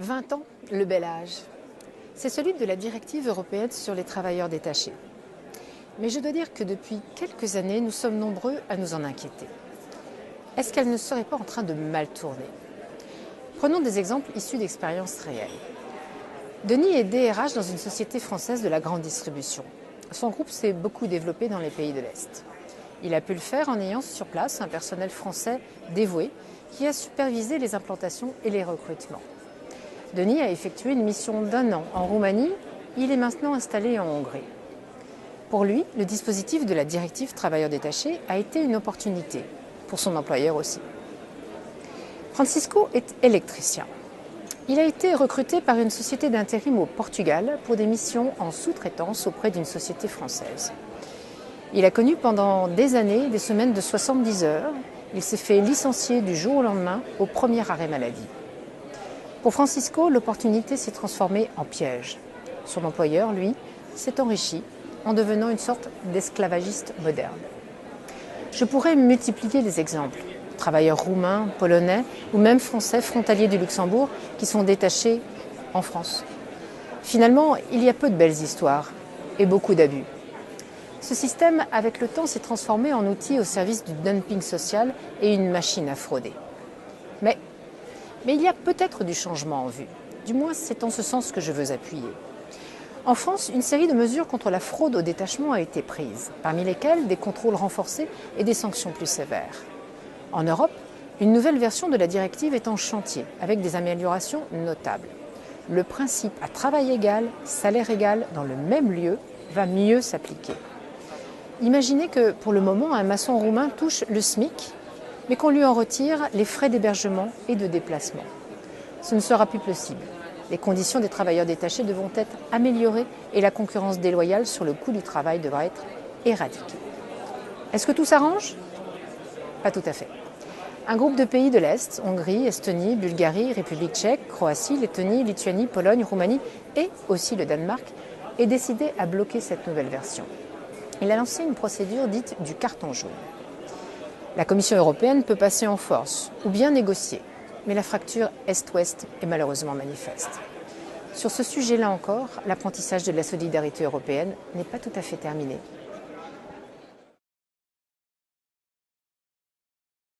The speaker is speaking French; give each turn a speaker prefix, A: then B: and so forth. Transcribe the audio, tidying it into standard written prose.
A: 20 ans, le bel âge. C'est celui de la directive européenne sur les travailleurs détachés. Mais je dois dire que depuis quelques années, nous sommes nombreux à nous en inquiéter. Est-ce qu'elle ne serait pas en train de mal tourner? Prenons des exemples issus d'expériences réelles. Denis est DRH dans une société française de la grande distribution. Son groupe s'est beaucoup développé dans les pays de l'Est. Il a pu le faire en ayant sur place un personnel français dévoué qui a supervisé les implantations et les recrutements. Denis a effectué une mission d'1 an en Roumanie. Il est maintenant installé en Hongrie. Pour lui, le dispositif de la directive travailleurs détachés a été une opportunité, pour son employeur aussi. Francisco est électricien. Il a été recruté par une société d'intérim au Portugal pour des missions en sous-traitance auprès d'une société française. Il a connu pendant des années des semaines de 70 heures. Il s'est fait licencier du jour au lendemain au premier arrêt maladie. Pour Francisco, l'opportunité s'est transformée en piège. Son employeur, lui, s'est enrichi en devenant une sorte d'esclavagiste moderne. Je pourrais multiplier les exemples. Travailleurs roumains, polonais ou même français frontaliers du Luxembourg qui sont détachés en France. Finalement, il y a peu de belles histoires et beaucoup d'abus. Ce système, avec le temps, s'est transformé en outil au service du dumping social et une machine à frauder. Mais il y a peut-être du changement en vue. Du moins, c'est en ce sens que je veux appuyer. En France, une série de mesures contre la fraude au détachement a été prise, parmi lesquelles des contrôles renforcés et des sanctions plus sévères. En Europe, une nouvelle version de la directive est en chantier, avec des améliorations notables. Le principe à travail égal, salaire égal dans le même lieu va mieux s'appliquer. Imaginez que, pour le moment, un maçon roumain touche le SMIC, mais qu'on lui en retire les frais d'hébergement et de déplacement. Ce ne sera plus possible. Les conditions des travailleurs détachés devront être améliorées et la concurrence déloyale sur le coût du travail devra être éradiquée. Est-ce que tout s'arrange? Pas tout à fait. Un groupe de pays de l'Est, Hongrie, Estonie, Bulgarie, République tchèque, Croatie, Lettonie, Lituanie, Pologne, Roumanie et aussi le Danemark, est décidé à bloquer cette nouvelle version. Il a lancé une procédure dite du carton jaune. La Commission européenne peut passer en force ou bien négocier, mais la fracture Est-Ouest est malheureusement manifeste. Sur ce sujet-là encore, l'apprentissage de la solidarité européenne n'est pas tout à fait terminé.